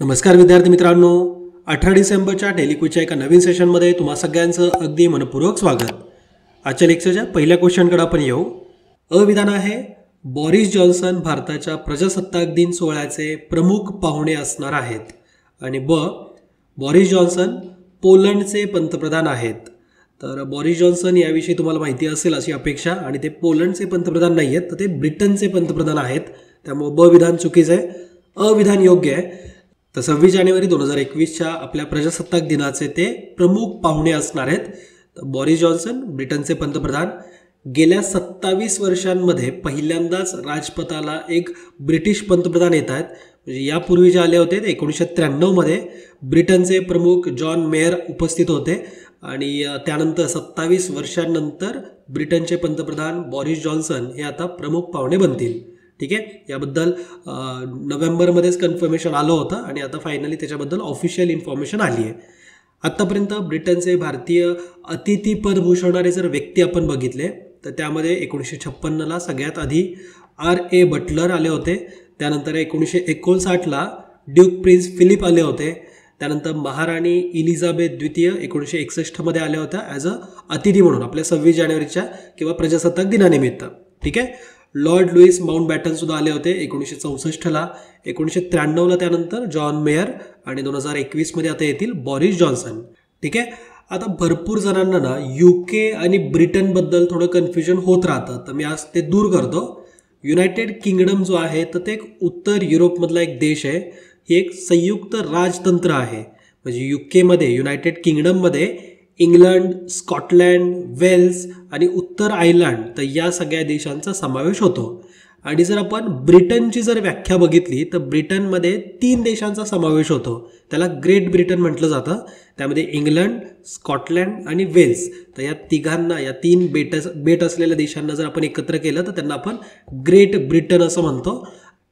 नमस्कार विद्यार्थी मित्रांनो, 18 डिसेंबरच्या डेली क्विजच्या एका नवीन सेशनमध्ये तुम्हा सगळ्यांचं अगदी मनपूर्वक स्वागत. आजच्या लेक्चरच्या पहिल्या क्वेश्चनकडे आपण येऊ. विधान आहे, बोरिस जॉन्सन भारताच्या प्रजासत्ताक दिन सोहळ्याचे प्रमुख पाहुणे असणार आहेत. आणि बोरिस जॉन्सन पोलंडचे पंतप्रधान आहेत. तर बोरिस जॉन्सन याविषयी तुम्हाला माहिती असेल अशी अपेक्षा, आणि ते पोलंडचे पंतप्रधान नाही आहेत, तर ते ब्रिटनचे पंतप्रधान आहेत. त्यामुळे विधान चुकीचं आहे, विधान योग्य आहे. तर 26 जानेवारी 2021च्या आपल्या प्रजासत्ताक दिनाचे ते प्रमुख पाहुणे असणार आहेत. तर बोरिस जॉन्सन ब्रिटनचे पंतप्रधान गेल्या 27 वर्षांमध्ये पहिल्यांदाच राजपथाला एक ब्रिटिश पंतप्रधान येत आहेत. म्हणजे यापूर्वी जे आले होते ते 1993मध्ये ब्रिटनचे प्रमुख जॉन मेयर उपस्थित होते, आणि त्यानंतर 27 वर्षांनंतर ब्रिटनचे पंतप्रधान बोरिस जॉन्सन हे आता प्रमुख पाहुणे बनतील. ठीक आहे, याबद्दल नोव्हेंबरमध्येच कन्फर्मेशन आलं होतं, आणि आता फायनली त्याच्याबद्दल ऑफिशियल इन्फॉर्मेशन आली आहे. आत्तापर्यंत ब्रिटनचे भारतीय अतिथीपद भूषवणारे जर व्यक्ती आपण बघितले तर त्यामध्ये 1956ला सगळ्यात आधी R.A. बटलर आले होते. त्यानंतर 1959ला ड्यूक प्रिन्स फिलिप आले होते. त्यानंतर महाराणी इलिझाबेथ द्वितीय 1961मध्ये आल्या होत्या ॲज अ अतिथी म्हणून आपल्या 26 जानेवारीच्या किंवा प्रजासत्ताक दिनानिमित्त. ठीक आहे, लॉर्ड लुईस माउंटबॅटन सुद्धा आले होते 1964ला, 1993ला त्यानंतर जॉन मेयर, आणि 2021मध्ये आता येतील बोरिस जॉन्सन. ठीक आहे, आता भरपूर जणांना ना UK आणि ब्रिटनबद्दल थोडं कन्फ्युजन होत राहतं, तर मी आज ते दूर करतो. युनायटेड किंगडम जो आहे तर ते एक उत्तर युरोपमधला एक देश आहे. ही एक संयुक्त राजतंत्र आहे. म्हणजे UKमध्ये, युनायटेड किंगडममध्ये इंग्लंड, स्कॉटलँड, वेल्स आणि उत्तर आयर्लंड, तर या सगळ्या देशांचा समावेश होतो. आणि जर आपण ब्रिटनची जर व्याख्या बघितली तर ब्रिटनमध्ये 3 देशांचा समावेश होतो. त्याला ग्रेट ब्रिटन म्हटलं जातं. त्यामध्ये इंग्लंड, स्कॉटलँड आणि वेल्स, तर या तिघांना, या 3 बेट असलेल्या देशांना जर आपण एकत्र केलं तर त्यांना आपण ग्रेट ब्रिटन असं म्हणतो.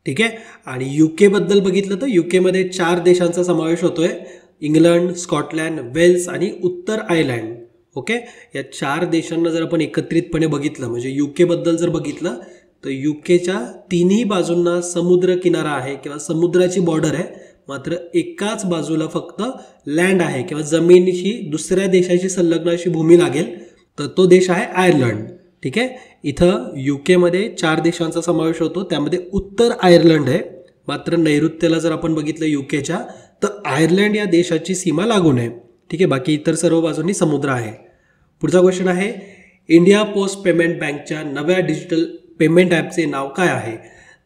ठीक आहे, आणि UKबद्दल बघितलं तर UKमध्ये 4 देशांचा समावेश होतोय. इंग्लंड, स्कॉटलँड, वेल्स आणि उत्तर आयर्लंड. ओके, या 4 देशांना जर आपण एकत्रितपणे बघितलं, म्हणजे UKबद्दल जर बघितलं तर UKच्या 3ही बाजूंना समुद्र किनारा आहे किंवा समुद्राची बॉर्डर आहे, मात्र एकाच बाजूला फक्त लँड आहे किंवा जमिनीशी दुसऱ्या देशाची संलग्न अशी भूमी लागेल, तर तो देश आहे आयर्लंड. ठीक आहे, इथं UKमध्ये 4 देशांचा समावेश होतो, त्यामध्ये उत्तर आयर्लंड आहे. मात्र नैऋत्यला जर आपण बघितलं UKच्या, तर आयर्लंड या देशाची सीमा लागून आहे. ठीक आहे, बाकी इतर सर्व बाजूंनी समुद्र आहे. पुढचा क्वेश्चन आहे, इंडिया पोस्ट पेमेंट बँकच्या नव्या डिजिटल पेमेंट ॲपचे नाव काय आहे?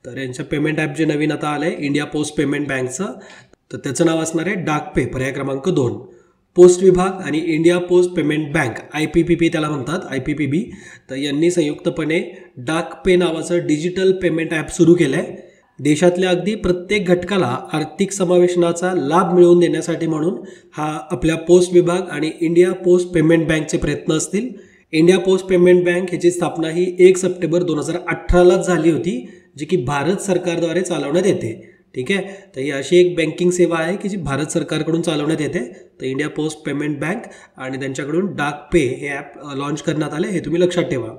तर यांच्या पेमेंट ॲप जे नवीन आता आलं आहे इंडिया पोस्ट पेमेंट बँकचं, तर त्याचं नाव असणार आहे डाकपे, पर्याय क्रमांक 2. पोस्ट विभाग आणि India post payment bank, IPPB त्याला म्हणतात, IPPB, तर यांनी संयुक्तपणे डाकपे नावाचं डिजिटल पेमेंट ॲप सुरू केलं आहे. देशातल्या अगदी प्रत्येक घटकाला आर्थिक समावेशनाचा लाभ मिळवून देण्यासाठी म्हणून हा आपल्या पोस्ट विभाग आणि इंडिया पोस्ट पेमेंट बँकचे प्रयत्न असतील. इंडिया पोस्ट पेमेंट बँक ह्याची स्थापना ही 1 सप्टेंबर 2018लाच झाली होती, जी की भारत सरकारद्वारे चालवण्यात येते. ठीक आहे, तर ही अशी एक बँकिंग सेवा आहे की जी भारत सरकारकडून चालवण्यात येते. तर इंडिया पोस्ट पेमेंट बँक आणि त्यांच्याकडून डाकपे हे ॲप लॉन्च करण्यात आले, हे तुम्ही लक्षात ठेवा.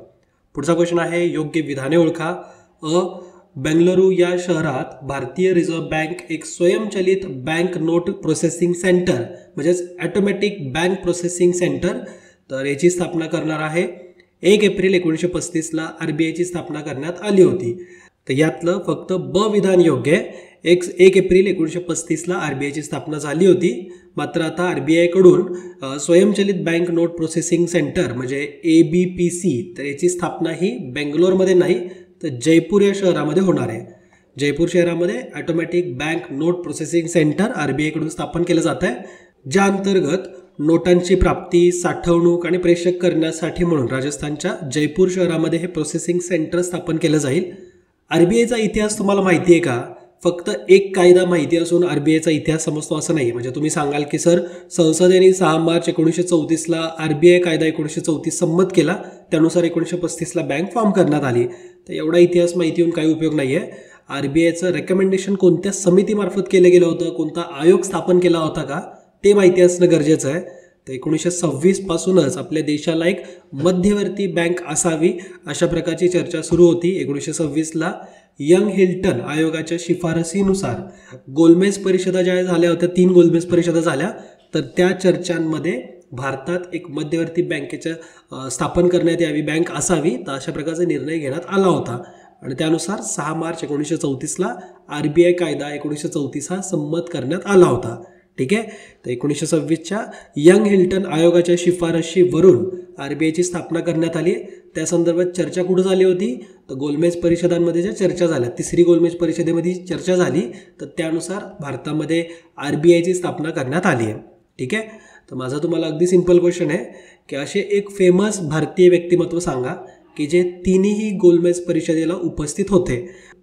पुढचा क्वेश्चन आहे, योग्य विधाने ओळखा. बेंगलुरू या शहरात भारतीय रिझर्व्ह बँक एक स्वयंचलित बँक नोट प्रोसेसिंग सेंटर, म्हणजेच ऑटोमॅटिक बँक प्रोसेसिंग सेंटर, तर याची स्थापना करणार आहे. 1 एप्रिल 1935ला RBIची स्थापना करण्यात आली होती. तर यातलं फक्त विधान योग्य आहे. 1 एप्रिल 1935ला RBIची स्थापना झाली होती, मात्र आता RBIकडून स्वयंचलित बँक नोट प्रोसेसिंग सेंटर म्हणजे ABPC, तर याची स्थापना ही बेंगलोरमध्ये नाही तर जयपूर या शहरामध्ये होणार आहे. जयपूर शहरामध्ये automatic bank note processing centre RBIकडून स्थापन केलं जात आहे, ज्या अंतर्गत नोटांची प्राप्ती, साठवणूक आणि प्रेषण करण्यासाठी म्हणून राजस्थानच्या जयपूर शहरामध्ये हे प्रोसेसिंग सेंटर स्थापन केलं जाईल. RBIचा इतिहास तुम्हाला माहिती आहे का? फक्त एक कायदा माहिती असून RBIचा इतिहास समजतो असं नाही. म्हणजे तुम्ही सांगाल की सर, संसदेने 6 मार्च 1934ला RBI कायदा 1934 संमत केला, त्यानुसार 1935ला बँक फॉर्म करण्यात आली. तर एवढा इतिहास माहिती होऊन काही उपयोग नाही आहे. RBIचं रेकमेंडेशन कोणत्या समितीमार्फत केलं गेलं होतं, कोणता आयोग स्थापन केला होता का, ते माहिती असणं गरजेचं आहे. तर 1926 पासूनच आपल्या देशाला एक मध्यवर्ती बँक असावी अशा प्रकारची चर्चा सुरू होती. 1926ला यंग हिल्टन आयोगाच्या शिफारसीनुसार गोलमेज परिषदा ज्या झाल्या होत्या, 3 गोलमेज परिषदा झाल्या, तर त्या चर्चांमध्ये भारतात एक मध्यवर्ती बँकेच्या स्थापन करण्यात यावी, बँक असावी, तर अशा प्रकारचा निर्णय घेण्यात आला होता. आणि त्यानुसार 6 मार्च 1934ला RBI कायदा 1934 हा संमत करण्यात आला होता. ठीक आहे. तर 1926च्या यंग हिल्टन आयोगाच्या शिफारशीवरून RBIची स्थापना करण्यात आली. त्या संदर्भात चर्चा कुठं झाली होती, तर गोलमेज परिषदांमध्ये ज्या चर्चा झाल्या, 3री गोलमेज परिषदेमध्ये चर्चा झाली, तर त्यानुसार भारतामध्ये RBIची स्थापना करण्यात आली आहे. ठीक आहे. तर माझा तुम्हाला अगदी सिंपल क्वेश्चन आहे की असे एक फेमस भारतीय व्यक्तिमत्व सांगा की जे 3ही गोलमेज परिषदेला उपस्थित होते,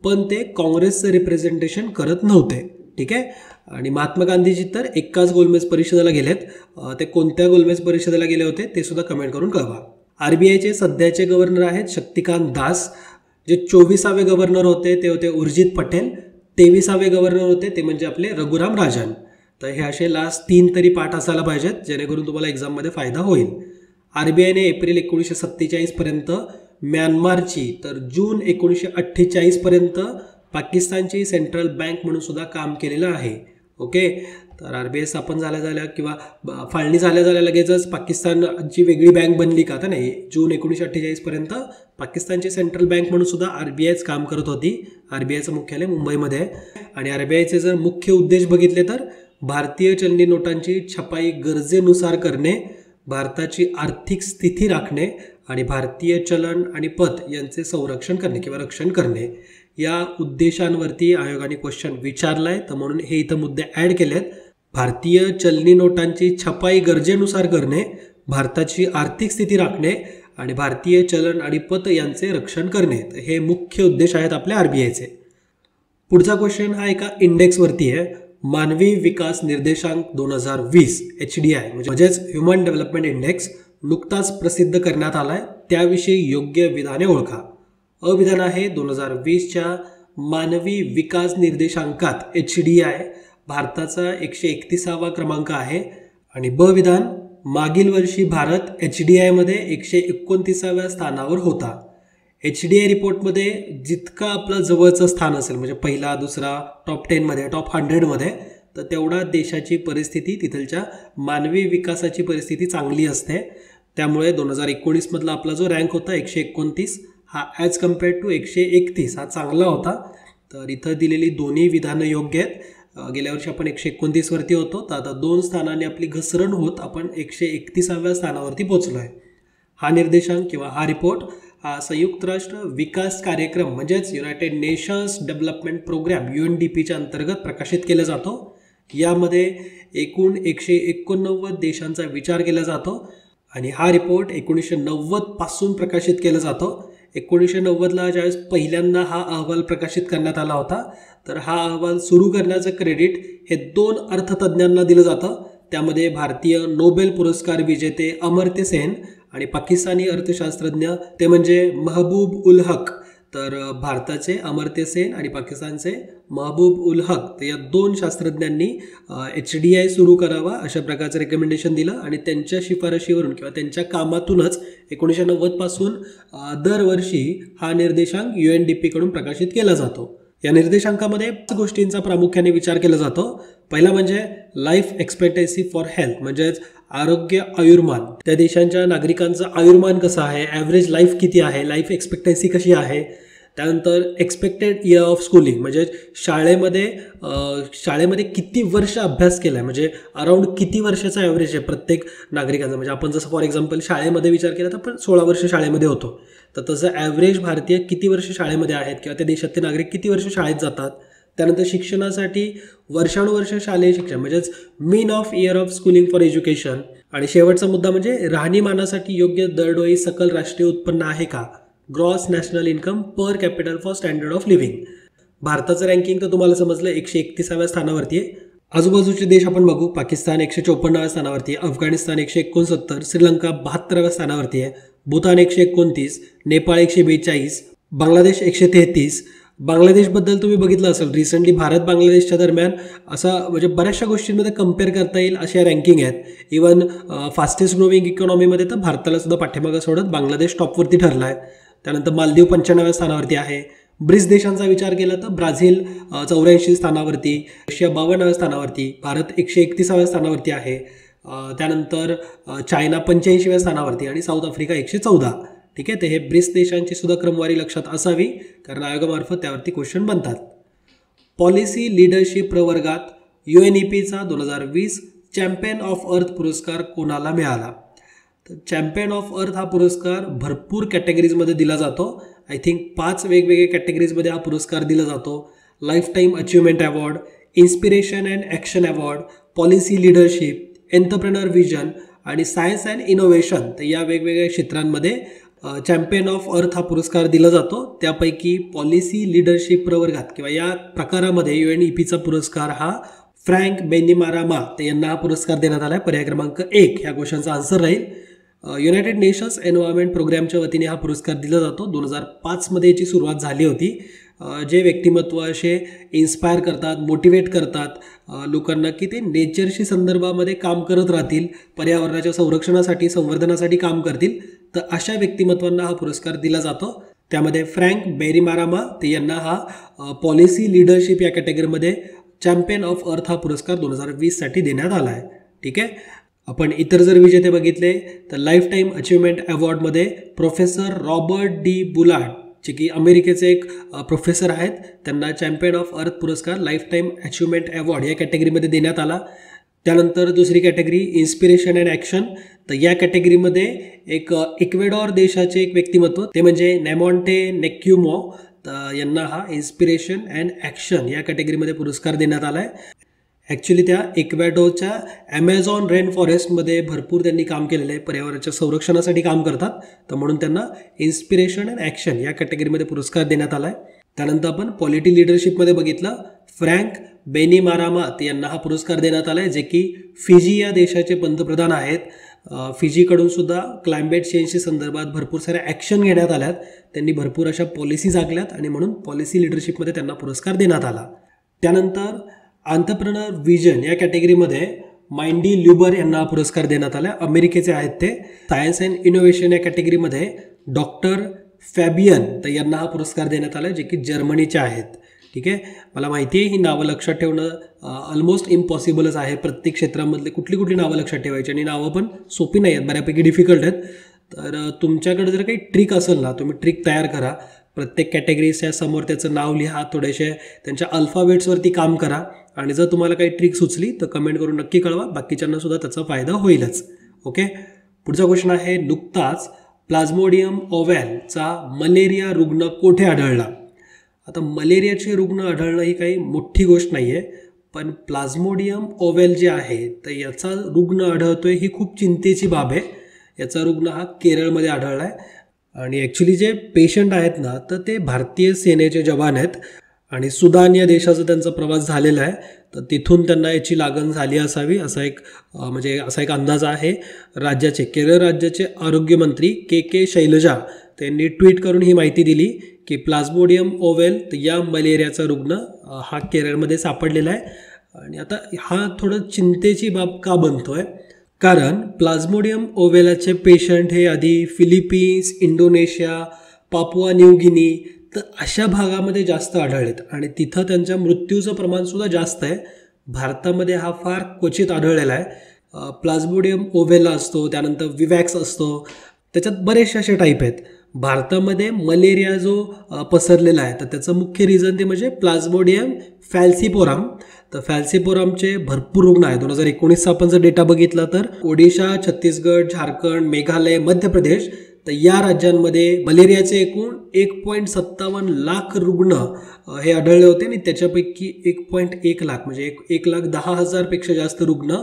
पण ते काँग्रेसचं रिप्रेझेंटेशन करत नव्हते. ठीक आहे. आणि महात्मा गांधीजी तर एकाच गोलमेज परिषदेला गेलेत. ते कोणत्या गोलमेज परिषदेला गेले होते ते सुद्धा कमेंट करून कळवा. RBIचे सध्याचे गव्हर्नर आहेत शक्तिकांत दास. जे 24वे गव्हर्नर होते ते होते उर्जित पटेल. 23वे गव्हर्नर होते ते म्हणजे आपले रघुराम राजन. तर हे असे लास्ट 3 तरी पाठ असायला पाहिजेत, जेणेकरून तुम्हाला एक्झाममध्ये फायदा होईल. RBIने एप्रिल 1947 पर्यंत म्यानमारची, तर जून 1948 पर्यंत पाकिस्तानची सेंट्रल बँक म्हणून सुद्धा काम केलेलं आहे. ओके. तर RBI स्थापन झाल्या किंवा फाळणी झाल्या लगेचच पाकिस्तानची वेगळी बँक बनली का, तर नाही. जून 1948 पर्यंत पाकिस्तानची सेंट्रल बँक म्हणून सुद्धा RBIच काम करत होती. RBIचं मुख्यालय मुंबईमध्ये आहे. आणि RBIचे जर मुख्य उद्देश बघितले तर भारतीय चलनी नोटांची छपाई गरजेनुसार करणे, भारताची आर्थिक स्थिती राखणे आणि भारतीय चलन आणि पत यांचे संरक्षण करणे किंवा रक्षण करणे, या उद्देशांवरती आयोगाने क्वेश्चन विचारलाय. तर म्हणून हे इथं मुद्दे ॲड केलेत. भारतीय चलनी नोटांची छपाई गरजेनुसार करणे, भारताची आर्थिक स्थिती राखणे आणि भारतीय चलन आणि पत यांचे रक्षण करणे, तर हे मुख्य उद्देश आहेत आपल्या RBIचे. पुढचा क्वेश्चन हा एका इंडेक्सवरती आहे. मानवी विकास निर्देशांक 2020 HDI म्हणजेच ह्युमन डेव्हलपमेंट इंडेक्स नुकताच प्रसिद्ध करण्यात आलाय. त्याविषयी योग्य विधाने ओळखा. अ विधान आहे 2020च्या मानवी विकास निर्देशांकात HDI भारताचा 131वा क्रमांक आहे. आणि ब विधान, मागील वर्षी भारत HDI मध्ये 129व्या स्थानावर होता. HDI रिपोर्टमध्ये जितका आपलं जवळचं स्थान असेल, म्हणजे पहिला, दुसरा, टॉप 10मध्ये, टॉप 100मध्ये, तर तेवढा देशाची परिस्थिती, तिथलच्या मानवी विकासाची परिस्थिती चांगली असते. त्यामुळे 2019 मधला आपला जो रँक होता 129 हा ॲज कम्पेअर्ड टू 131 हा चांगला होता. तर इथं दिलेली दोन्ही विधानं योग्य आहेत. गेल्या वर्षी आपण 129 वरती होतो, तर आता 2 स्थानांनी आपली घसरण होत आपण 131व्या स्थानावरती पोहोचलो आहे. हा निर्देशांक किंवा हा रिपोर्ट हा संयुक्त राष्ट्र विकास कार्यक्रम म्हणजेच युनायटेड नेशन्स डेव्हलपमेंट प्रोग्राम UNDPच्या अंतर्गत प्रकाशित केला जातो. यामध्ये एकूण 189 देशांचा विचार केला जातो आणि हा रिपोर्ट 1990 पासून प्रकाशित केला जातो. 1990ला ज्यावेळेस पहिल्यांदा हा अहवाल प्रकाशित करण्यात आला होता, तर हा अहवाल सुरू करण्याचं क्रेडिट हे 2 अर्थतज्ञांना दिलं जातं. त्यामध्ये भारतीय नोबेल पुरस्कार विजेते अमर्त्य सेन आणि पाकिस्तानी अर्थशास्त्रज्ञ ते म्हणजे महबूब उल हक. तर भारताचे अमर्त्य सेन आणि पाकिस्तानचे महबूब उल हक, तर या 2 शास्त्रज्ञांनी HDI सुरू करावा अशा प्रकारचं रेकमेंडेशन दिलं. आणि त्यांच्या शिफारशीवरून किंवा त्यांच्या कामातूनच 1990 पासून दरवर्षी हा निर्देशांक UNDP कडून प्रकाशित केला जातो. या निर्देशांकामध्ये 5 गोष्टींचा प्रामुख्याने विचार केला जातो. पहिला म्हणजे लाईफ एक्सपेक्टन्सी फॉर हेल्थ, म्हणजेच आरोग्य आयुर्मान. त्या देशांच्या नागरिकांचं आयुर्मान कसं आहे, ॲव्हरेज लाईफ किती आहे, लाईफ एक्सपेक्टन्सी कशी आहे. त्यानंतर एक्सपेक्टेड इयर ऑफ स्कूलिंग, म्हणजे शाळेमध्ये किती वर्ष अभ्यास केला आहे, म्हणजे अराऊंड किती वर्षाचा ॲव्हरेज आहे प्रत्येक नागरिकांचा. म्हणजे आपण जसं फॉर एक्झाम्पल शाळेमध्ये विचार केला तर आपण 16 वर्ष शाळेमध्ये होतो, तर तसं ॲव्हरेज भारतीय किती वर्ष शाळेमध्ये आहेत किंवा त्या देशातले नागरिक किती वर्ष शाळेत जातात. त्यानंतर शिक्षणासाठी वर्षानुवर्ष शालेय शिक्षण म्हणजेच mean of year of schooling for education. आणि शेवटचा मुद्दा म्हणजे राहणीमानासाठी योग्य दरडोई सकल राष्ट्रीय उत्पन्न आहे का, gross national income per capital for standard of living. भारताचं रँकिंग तर तुम्हाला समजलं 131व्या स्थानावरती आहे. आजूबाजूचे देश आपण बघू. पाकिस्तान 154व्या स्थानावरती आहे, अफगाणिस्तान 169, श्रीलंका 72व्या स्थानावरती आहे, भूतान 129, नेपाळ 142, बांगलादेश 133. बांगलादेशबद्दल तुम्ही बघितलं असेल रिसेंटली भारत बांगलादेशच्या दरम्यान असा म्हणजे बऱ्याचशा गोष्टींमध्ये कम्पेअर करता येईल अशा रँकिंग आहेत. इवन फास्टेस्ट ग्रोविंग इकॉनॉमीमध्ये तर भारताला सुद्धा पाठीमागं सोडत बांगलादेश टॉपवरती ठरला आहे. त्यानंतर मालदीव 95व्या स्थानावरती आहे, ब्रिक्स देशांचा विचार केला तर ब्राझील 84 स्थानावरती, रशिया 52व्या स्थानावरती, भारत 131व्या स्थानावरती आहे. त्यानंतर चायना 85व्या स्थानावरती आणि साऊथ आफ्रिका 114. ठीक आहे, तर हे ब्रिक्स देशांची सुद्धा क्रमवारी लक्षात असावी, कारण आयोगामार्फत त्यावरती क्वेश्चन बनतात. पॉलिसी लीडरशिप प्रवर्गात UNEPचा 2020 चॅम्पियन ऑफ अर्थ पुरस्कार कोणाला मिळाला? तर चॅम्पियन ऑफ अर्थ हा पुरस्कार भरपूर कॅटेगरीजमध्ये दिला जातो. आय थिंक 5 वेगवेगळ्या कॅटेगरीजमध्ये हा पुरस्कार दिला जातो. Life time achievement award, inspiration and action award, policy leadership, entrepreneur vision आणि सायन्स अँड इनोव्हेशन. तर या वेगवेगळ्या क्षेत्रांमध्ये चॅम्पियन ऑफ अर्थ हा पुरस्कार दिला जातो. त्यापैकी पॉलिसी लीडरशिप प्रवर्गात किंवा या प्रकारामध्ये UNEPचा पुरस्कार हा फ्रँक बेनिमारामा यांना हा पुरस्कार देण्यात आला आहे. पर्याय क्रमांक 1 ह्या क्वेश्चनचा आन्सर राहील. युनायटेड नेशन्स एन्व्हायरमेंट प्रोग्रॅमच्या वतीने हा पुरस्कार दिला जातो. 2005 मध्ये याची सुरुवात झाली होती. जे व्यक्तिमत्व असे इन्स्पायर करतात, मोटिवेट करतात लोकांना की ते नेचरशी संदर्भामध्ये काम करत राहतील, पर्यावरणाच्या संरक्षणासाठी संवर्धनासाठी काम करतील, तर अशा व्यक्तिमत्वांना हा पुरस्कार दिला जातो. त्यामध्ये फ्रँक बेनिमारामा यांना हा पॉलिसी लीडरशिप या कॅटेगरीमध्ये चॅम्पियन ऑफ अर्थ हा पुरस्कार 2020 साठी देण्यात आला आहे. ठीक आहे, आपण इतर जर विजेते बघितले तर लाईफ टाईम अचिव्हमेंट अवॉर्डमध्ये प्रोफेसर रॉबर्ट डी बुलार्ड, जे की अमेरिकेचे एक प्रोफेसर आहेत, त्यांना चॅम्पियन ऑफ अर्थ पुरस्कार लाईफ टाईम अचिव्हमेंट अवॉर्ड या कॅटेगरीमध्ये देण्यात आला. त्यानंतर दुसरी कॅटेगरी इन्स्पिरेशन अँड ॲक्शन. तर या कॅटेगरीमध्ये एक इक्वेडॉर देशाचे एक व्यक्तिमत्व ते म्हणजे नेमॉन्टे नेक्युमो यांना हा इन्स्पिरेशन अँड ॲक्शन या कॅटेगरीमध्ये पुरस्कार देण्यात आला आहे. ॲक्च्युली त्या इक्वेडोरच्या ॲमेझॉन रेन फॉरेस्टमध्ये भरपूर त्यांनी काम केलेलं आहे, पर्यावरणाच्या संरक्षणासाठी काम करतात, तर म्हणून त्यांना इन्स्पिरेशन अँड ॲक्शन या कॅटेगरीमध्ये पुरस्कार देण्यात आला आहे. त्यानंतर आपण पॉलिटी लीडरशिपमध्ये बघितलं, फ्रँक बेनिमारामा यांना हा पुरस्कार देण्यात आला आहे, जे की फिजी या देशाचे पंतप्रधान आहेत. फिजीकडून सुद्धा क्लायमेट चेंजशी संदर्भात भरपूर साऱ्या ॲक्शन घेण्यात आल्यात, त्यांनी भरपूर अशा पॉलिसीज आखल्यात आणि म्हणून पॉलिसी लीडरशिपमध्ये त्यांना पुरस्कार देण्यात आला. त्यानंतर एंटरप्रेनर विजन या कॅटेगरीमध्ये माइंडी ल्युबर यांना हा पुरस्कार देण्यात आला. अमेरिकेचे आहेत ते. सायन्स अँड इनोव्हेशन या कॅटेगरीमध्ये डॉक्टर फॅबियन तर यांना हा पुरस्कार देण्यात आला, जे की जर्मनीचे आहेत. ठीक आहे, मला माहिती आहे ही नावं लक्षात ठेवणं ऑलमोस्ट इम्पॉसिबलच आहे. प्रत्येक क्षेत्रामधले कुठली नावं लक्षात ठेवायची आणि नावं पण सोपी नाही आहेत, बऱ्यापैकी डिफिकल्ट आहेत. तर तुमच्याकडे जर काही ट्रिक असेल ना, तुम्ही ट्रिक तयार करा. प्रत्येक कॅटेगरीच्या समोर त्याचं नाव लिहा, थोडेसे त्यांच्या अल्फाबेट्सवरती काम करा आणि जर तुम्हाला काही ट्रिक सुचली तर कमेंट करून नक्की कळवा, बाकीच्यांना सुद्धा त्याचा फायदा होईलच. ओके, पुढचा क्वेश्चन आहे, नुकताच प्लाझ्मोडियम ओव्हॅलचा मलेरिया रुग्ण कोठे आढळला? आता मलेरियाचे रुग्ण आढळणं ही काही मोठी गोष्ट नाही आहे, पण प्लाझ्मोडियम ओव्हॅल जे आहे तर याचा रुग्ण आढळतोय ही खूप चिंतेची बाब आहे. याचा रुग्ण हा केरळमध्ये आढळला आहे आणि ॲक्च्युली जे पेशंट आहेत ना तर ते भारतीय सेनेचे जवान आहेत आणि सुदान या देशाचा त्यांचा प्रवास झालेला आहे, तर तिथून त्यांना याची लागण झाली असावी असा एक अंदाज आहे. केरळ राज्याचे आरोग्यमंत्री के शैलजा त्यांनी ट्विट करून ही माहिती दिली की प्लाझ्मोडियम ओव्हॅल या मलेरियाचा रुग्ण हा केरळमध्ये सापडलेला आहे. आणि आता हा थोडं चिंतेची बाब का बनतोय, कारण प्लाझ्मोडियम ओव्हॅलाचे पेशंट हे आधी Philippines, Indonesia, Papua New Guinea तर अशा भागामध्ये जास्त आढळलेत आणि तिथं त्यांच्या मृत्यूचं प्रमाणसुद्धा जास्त आहे. भारतामध्ये हा फार क्वचित आढळलेला आहे. प्लाझ्मोडियम ओव्हॅला असतो, त्यानंतर विवॅक्स असतो, त्याच्यात बरेचसे असे टाईप आहेत. भारतामध्ये मलेरिया जो पसरलेला आहे तर त्याचं मुख्य रिझन ते म्हणजे प्लाझ्मोडियम फॅल्सिपोरम. तर फॅल्सिपोरमचे भरपूर रुग्ण आहेत. 2019चा आपण जर डेटा बघितला तर ओडिशा, छत्तीसगड, झारखंड, मेघालय, मध्य प्रदेश तर या राज्यांमध्ये मलेरियाचे एकूण 1.57 लाख रुग्ण हे आढळले होते आणि त्याच्यापैकी 1.1 लाख म्हणजे 1,10,000 पेक्षा जास्त रुग्ण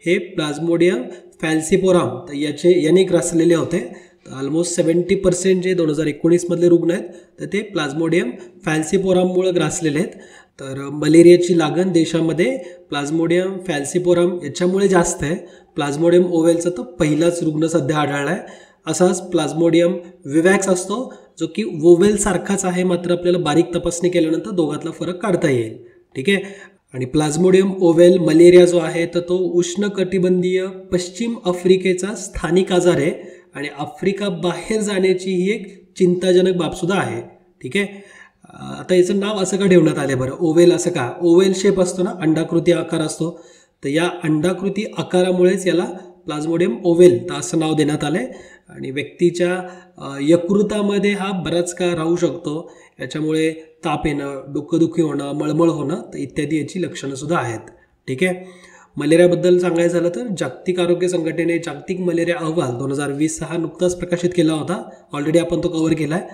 हे प्लाझ्मोडियम फॅल्सिपोरम तर याने ग्रासलेले होते. ऑलमोस्ट 70% जे 2019मधले रुग्ण आहेत तर ते प्लाझ्मोडियम फॅल्सिपोरममुळे ग्रासलेले आहेत. तर मलेरियाची लागण देशामध्ये प्लाझ्मोडियम फॅल्सिपोरम याच्यामुळे जास्त आहे. प्लाझ्मोडियम ओव्हॅलचा तर पहिलाच रुग्ण सध्या आढळला आहे. असाच प्लाझ्मोडियम विवॅक्स असतो जो की वोवेल सारखाच आहे, मात्र आपल्याला बारीक तपासणी केल्यानंतर दोघातला फरक काढता येईल. ठीक आहे, आणि प्लाझ्मोडियम ओव्हॅल मलेरिया जो आहे तर तो उष्णकटिबंधीय पश्चिम आफ्रिकेचा स्थानिक आजार आहे आणि आफ्रिका बाहेर जाण्याची ही एक चिंताजनक बाबसुद्धा आहे. ठीक आहे, आता याचं नाव असं का ठेवण्यात आले बरं, ओवेल असं का? ओवेल शेप असतो ना, अंडाकृती आकार असतो, तर या अंडाकृती आकारामुळेच याला प्लाझ्मोडियम ओवेल तर असं नाव देण्यात आलं आहे. आणि व्यक्तीच्या यकृतामध्ये हा बराच काळ राहू शकतो. याच्यामुळे ताप येणं, डोकंदुखी होणं, मळमळ होणं तर इत्यादी याची लक्षणंसुद्धा आहेत. ठीक आहे. मलेरियाबद्दल सांगायचं झालं तर जागतिक आरोग्य संघटनेने जागतिक मलेरिया अहवाल 2020 हा नुकताच प्रकाशित केला होता. ऑलरेडी आपण तो कव्हर केला आहे,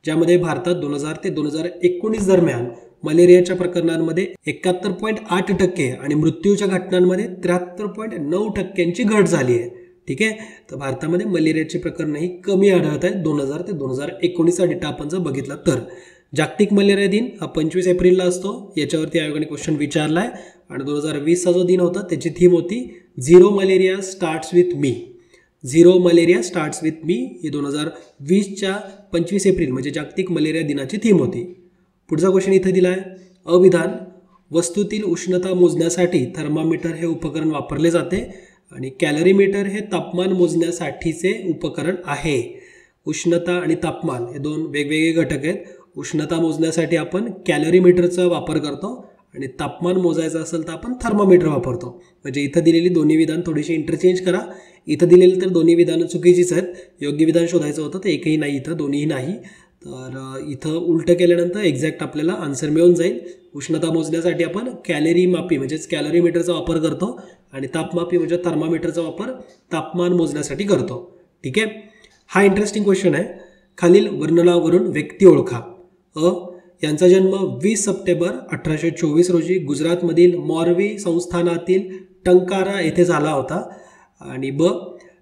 ज्यामध्ये भारतात 2000 ते 2019 दरम्यान मलेरियाच्या प्रकरणांमध्ये 71.8% आणि मृत्यूच्या घटनांमध्ये 73.9% घट झाली आहे. ठीक आहे. तर भारतामध्ये मलेरियाची प्रकरणंही कमी आढळत आहेत 2000 ते 2019चा डेटा आपण जर बघितला तर. जागतिक मलेरिया दिन हा 25 एप्रिलला असतो. याच्यावरती आयोगाने क्वेश्चन विचारला आहे आणि 2020चा जो दिन होता त्याची थीम होती zero malaria starts with me. Zero malaria starts with me ही 2020च्या 25 एप्रिल म्हणजे जागतिक मलेरिया दिनाची थीम होती. पुढचा क्वेश्चन इथं दिला आहे. अविधान, वस्तूतील उष्णता मोजण्यासाठी थर्मामीटर हे उपकरण वापरले जाते आणि कॅलरीमीटर हे तापमान मोजण्यासाठीचे उपकरण आहे. उष्णता आणि तापमान हे दोन वेगवेगळे घटक आहेत. उष्णता मोजण्यासाठी आपण कॅलरीमीटरचा वापर करतो आणि तापमान मोजायचं असेल तर आपण थर्मामीटर वापरतो. म्हणजे इथं दिलेली दोन्ही विधान थोडीशी इंटरचेंज करा. इथं दिलेली तर दोन्ही विधानं चुकीचीच आहेत. योग्य विधान शोधायचं होतं तर एकही नाही, इथं दोन्हीही नाही. तर इथं उलटं केल्यानंतर एक्झॅक्ट आपल्याला आन्सर मिळून जाईल. उष्णता मोजण्यासाठी आपण कॅलरी मापी म्हणजेच कॅलरीमीटरचा वापर करतो आणि तापमापी म्हणजे थर्मामीटरचा वापर तापमान मोजण्यासाठी करतो. ठीक आहे. हा इंटरेस्टिंग क्वेश्चन आहे. खालील वर्णनावरून व्यक्ती ओळखा. यांचा जन्म 20 सप्टेंबर 1824 रोजी गुजरातमधील मॉरवी संस्थानातील टंकारा येथे झाला होता. आणि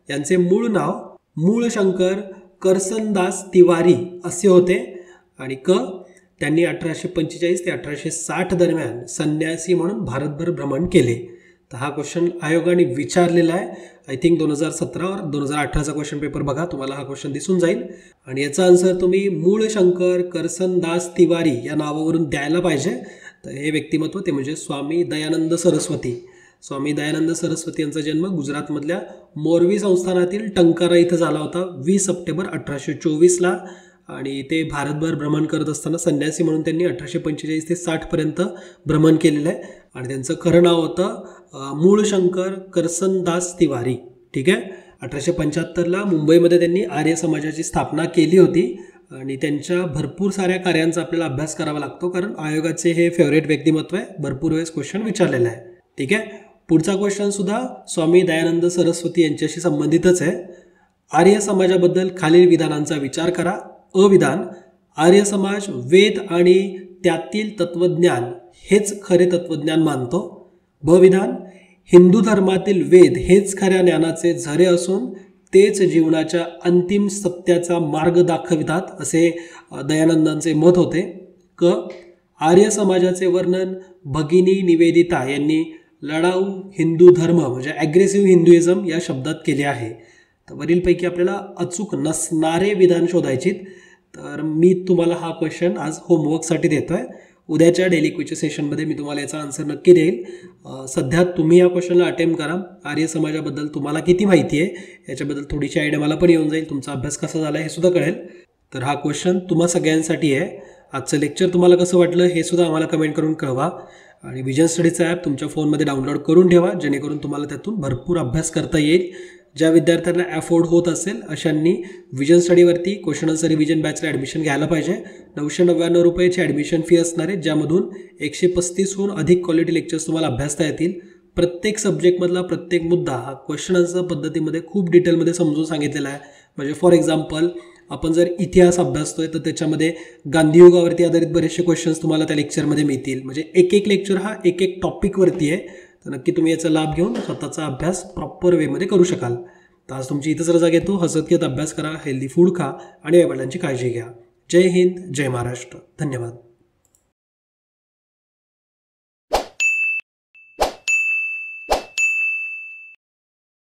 यांचे मूळ नाव मूळशंकर करसनदास तिवारी असे होते. आणि त्यांनी 1845 ते 1860 दरम्यान संन्यासी म्हणून भारतभर भ्रमण केले. तर हा क्वेश्चन आयोगाने विचारलेला आहे. आय थिंक 2017 और 2018चा क्वेश्चन पेपर बघा, तुम्हाला हा क्वेश्चन दिसून जाईल. आणि याचा आन्सर तुम्ही मूळशंकर करसनदास तिवारी या नावावरून द्यायला पाहिजे. तर हे व्यक्तिमत्व ते म्हणजे स्वामी दयानंद सरस्वती. स्वामी दयानंद सरस्वती यांचा जन्म गुजरातमधल्या मोरवी संस्थानातील टंकारा इथं झाला होता 20 सप्टेंबर 1824ला. आणि ते भारतभर भ्रमण करत असताना संन्यासी म्हणून त्यांनी 1845 ते 60पर्यंत भ्रमण केलेलं आहे. आणि त्यांचं खरं नाव होतं मूळशंकर करसनदास तिवारी. ठीक आहे. 1875ला मुंबईमध्ये त्यांनी आर्य समाजाची स्थापना केली होती. आणि त्यांच्या भरपूर साऱ्या कार्यांचा आपल्याला अभ्यास करावा लागतो, कारण आयोगाचे हे फेवरेट व्यक्तिमत्व आहे. भरपूर वेळेस क्वेश्चन विचारलेला आहे. ठीक आहे. पुढचा क्वेश्चन सुद्धा स्वामी दयानंद सरस्वती यांच्याशी संबंधितच आहे. आर्य समाजाबद्दल खालील विधानांचा विचार करा. अविधान, आर्य समाज वेद आणि त्यातील तत्वज्ञान हेच खरे तत्वज्ञान मानतो. विधान, हिंदू धर्मातील वेद हेच खऱ्या ज्ञानाचे झरे असून तेच जीवनाच्या अंतिम सत्याचा मार्ग दाखवितात असे दयानंदांचे मत होते. आर्य समाजाचे वर्णन भगिनी निवेदिता यांनी लढाऊ हिंदू धर्म म्हणजे ॲग्रेसिव्ह हिंदुइझम या शब्दात केले आहे. तर वरीलपैकी आपल्याला अचूक नसणारे विधान शोधायची. तर मी तुम्हाला हा क्वेश्चन आज होमवर्कसाठी देतो आहे. उद्याच्या डेली क्विज सेशनमध्ये मी तुम्हाला याचा आन्सर नक्की देईल. सध्या तुम्ही या क्वेश्चनला अटेम्प्ट करा. आर्य समाजाबद्दल तुम्हाला किती माहिती आहे याच्याबद्दल थोडीशी आयडिया मला पण येऊन जाईल. तुमचा अभ्यास कसा झाला हे सुद्धा कळेल. तर हा क्वेश्चन तुम्हा सगळ्यांसाठी आहे. आजचं लेक्चर तुम्हाला कसं वाटलं हे सुद्धा आम्हाला कमेंट करून कळवा. आणि विजन स्टडीचा ॲप तुमच्या फोनमध्ये डाउनलोड करून ठेवा, जेणेकरून तुम्हाला त्यातून भरपूर अभ्यास करता येईल. ज्या विद्यार्थ्यांना अफोर्ड होत असेल अशांनी विजन स्टडीवरती क्वेश्चन आन्सर रिव्हिजन बॅचला ॲडमिशन घ्यायला पाहिजे. 999 रुपयाची ॲडमिशन फी असणार आहे, ज्यामधून 135हून अधिक क्वालिटी लेक्चर्स तुम्हाला अभ्यासता येतील. प्रत्येक सब्जेक्टमधला प्रत्येक मुद्दा हा क्वेश्चन आन्सर पद्धतीमध्ये खूप डिटेलमध्ये समजून सांगितलेला आहे. म्हणजे फॉर एक्झाम्पल आपण जर इतिहास अभ्यासतोय तर त्याच्यामध्ये गांधीयुगावरती आधारित बरेचसे क्वेश्चन्स तुम्हाला त्या लेक्चरमध्ये मिळतील. म्हणजे एक लेक्चर हा एक टॉपिकवरती आहे. तर नक्की तुम्ही याचा लाभ घेऊन स्वतःचा अभ्यास प्रॉपर वेमध्ये करू शकाल. तर आज तुमची इथंच रजा घेतो. हसत घेत अभ्यास करा, हेल्दी फूड खा आणि आई-वडिलांची काळजी घ्या. जय हिंद, जय महाराष्ट्र. धन्यवाद.